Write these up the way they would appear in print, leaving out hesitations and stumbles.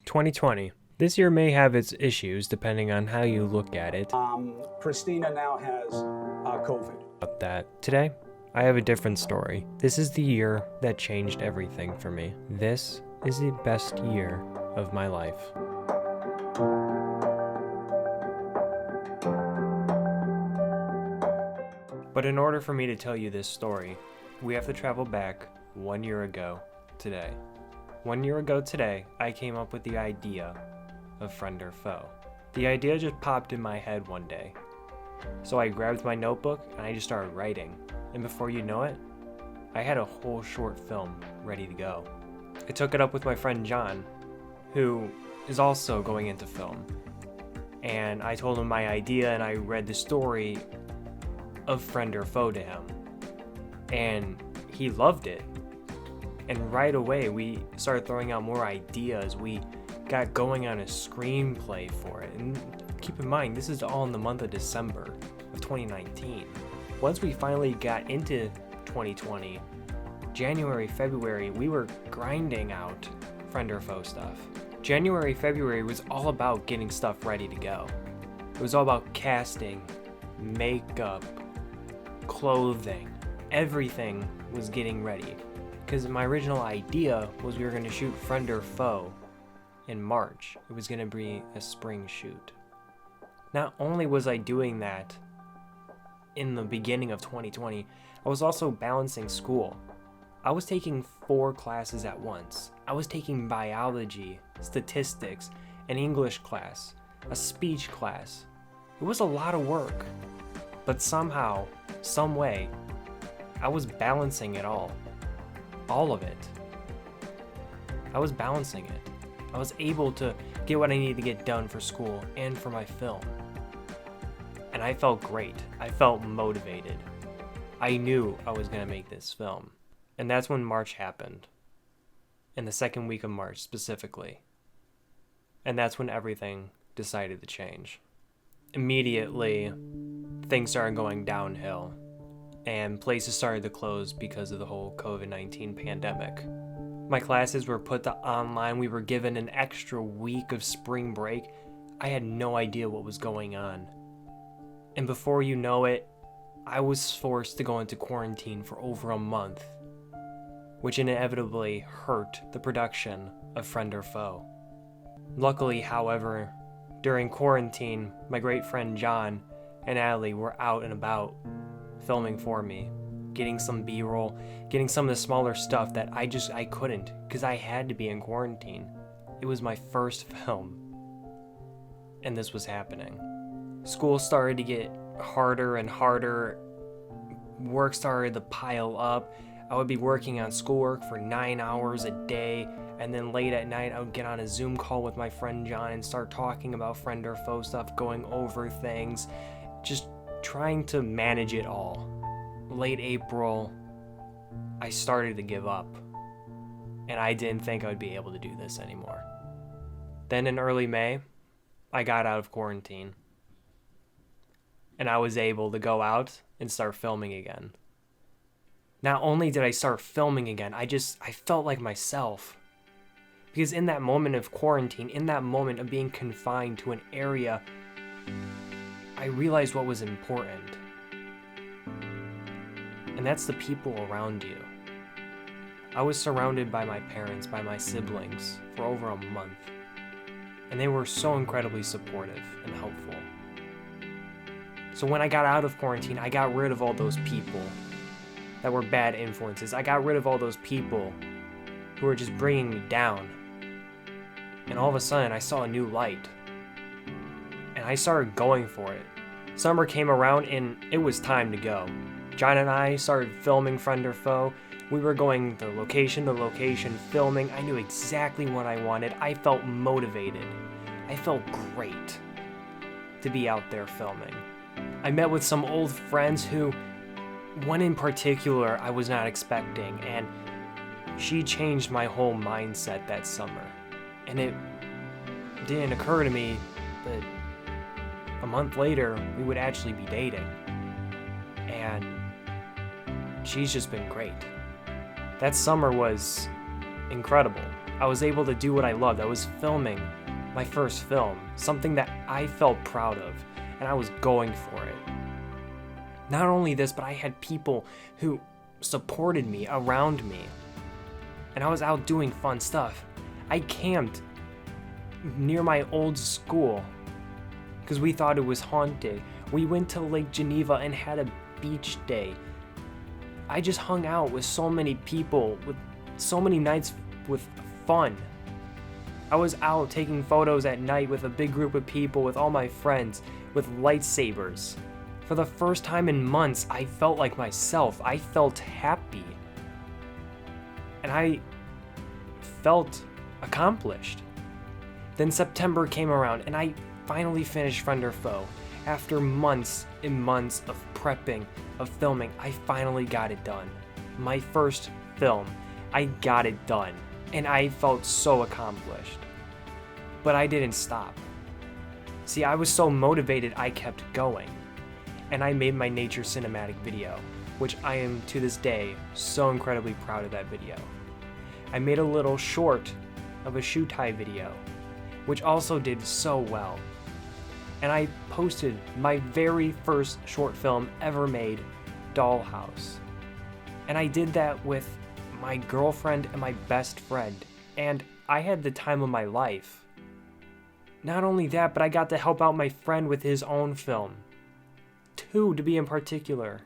2020. This year may have its issues depending on how you look at it. Christina now has COVID. About that. Today, I have a different story. This is the year that changed everything for me. This is the best year of my life. But in order for me to tell you this story, we have to travel back 1 year ago today. 1 year ago today, I came up with the idea of Friend or Foe. The idea just popped in my head one day. So I grabbed my notebook and I just started writing. And before you know it, I had a whole short film ready to go. I took it up with my friend John, who is also going into film. And I told him my idea and I read the story of Friend or Foe to him. And he loved it. And right away, we started throwing out more ideas. We got going on a screenplay for it. And keep in mind, this is all in the month of December of 2019. Once we finally got into 2020, January, February, we were grinding out Friend or Foe stuff. January, February was all about getting stuff ready to go. It was all about casting, makeup, clothing. Everything was getting ready. Because my original idea was we were going to shoot Friend or Foe in March. It was going to be a spring shoot. Not only was I doing that in the beginning of 2020, I was also balancing school. I was taking 4 classes at once. I was taking biology, statistics, an English class, a speech class. It was a lot of work. But somehow, some way, I was balancing it all. All of it. I was balancing it. I was able to get what I needed to get done for school and for my film. And I felt great. I felt motivated. I knew I was going to make this film. And that's when March happened. In the second week of March specifically. And that's when everything decided to change. Immediately, things started going downhill. And places started to close because of the whole COVID-19 pandemic. My classes were put to online. We were given an extra week of spring break. I had no idea what was going on. And before you know it, I was forced to go into quarantine for over a month, which inevitably hurt the production of Friend or Foe. Luckily, however, during quarantine, my great friend John and Allie were out and about filming for me, getting some B-roll, getting some of the smaller stuff that I couldn't, because I had to be in quarantine. It was my first film, and this was happening. School started to get harder and harder. Work started to pile up. I would be working on schoolwork for 9 hours a day, and then late at night I would get on a Zoom call with my friend John and start talking about Friend or Foe stuff, going over things, just trying to manage it all. Late April, I started to give up, and I didn't think I would be able to do this anymore. Then in early May, I got out of quarantine, and I was able to go out and start filming again. Not only did I start filming again, I felt like myself. Because in that moment of quarantine, in that moment of being confined to an area, I realized what was important. And that's the people around you. I was surrounded by my parents, by my siblings, for over a month. And they were so incredibly supportive and helpful. So when I got out of quarantine, I got rid of all those people that were bad influences. I got rid of all those people who were just bringing me down. And all of a sudden, I saw a new light. And I started going for it. Summer came around and it was time to go. John and I started filming Friend or Foe. We were going to location to location filming. I knew exactly what I wanted. I felt motivated. I felt great to be out there filming. I met with some old friends who, one in particular, I was not expecting, and she changed my whole mindset that summer. And it didn't occur to me that a month later, we would actually be dating. And she's just been great. That summer was incredible. I was able to do what I loved. I was filming my first film, something that I felt proud of, and I was going for it. Not only this, but I had people who supported me around me, and I was out doing fun stuff. I camped near my old school because we thought it was haunted. We went to Lake Geneva and had a beach day. I just hung out with so many people, with so many nights with fun. I was out taking photos at night with a big group of people, with all my friends, with lightsabers. For the first time in months, I felt like myself. I felt happy. And I felt accomplished. Then September came around and I finally finished Friend or Foe. After months and months of prepping, of filming, I finally got it done. My first film, I got it done. And I felt so accomplished. But I didn't stop. See, I was so motivated, I kept going. And I made my nature cinematic video, which I am to this day so incredibly proud of that video. I made a little short of a shoe tie video, which also did so well. And I posted my very first short film ever made, Dollhouse. And I did that with my girlfriend and my best friend, and I had the time of my life. Not only that, but I got to help out my friend with his own film. 2 to be in particular.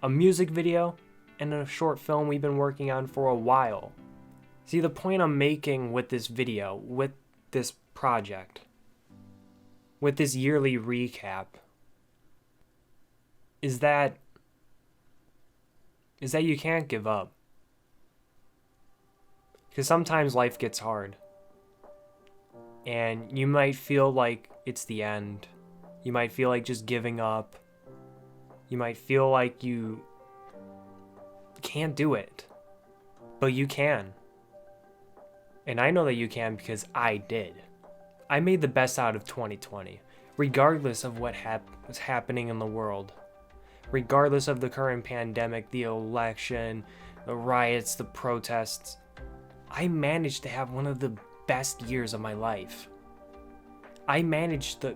A music video and a short film we've been working on for a while. See, the point I'm making with this video, with this project, with this yearly recap, is that you can't give up. Because sometimes life gets hard. And you might feel like it's the end. You might feel like just giving up. You might feel like you can't do it. But you can. And I know that you can because I did. I made the best out of 2020, regardless of what was happening in the world. Regardless of the current pandemic, the election, the riots, the protests. I managed to have one of the best years of my life. I managed to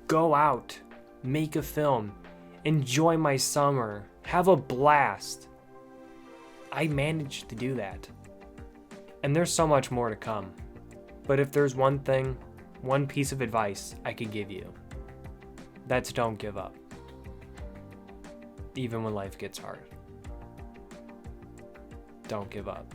go out, make a film, enjoy my summer, have a blast. I managed to do that. And there's so much more to come. But if there's one thing, one piece of advice I could give you, that's don't give up. Even when life gets hard. Don't give up.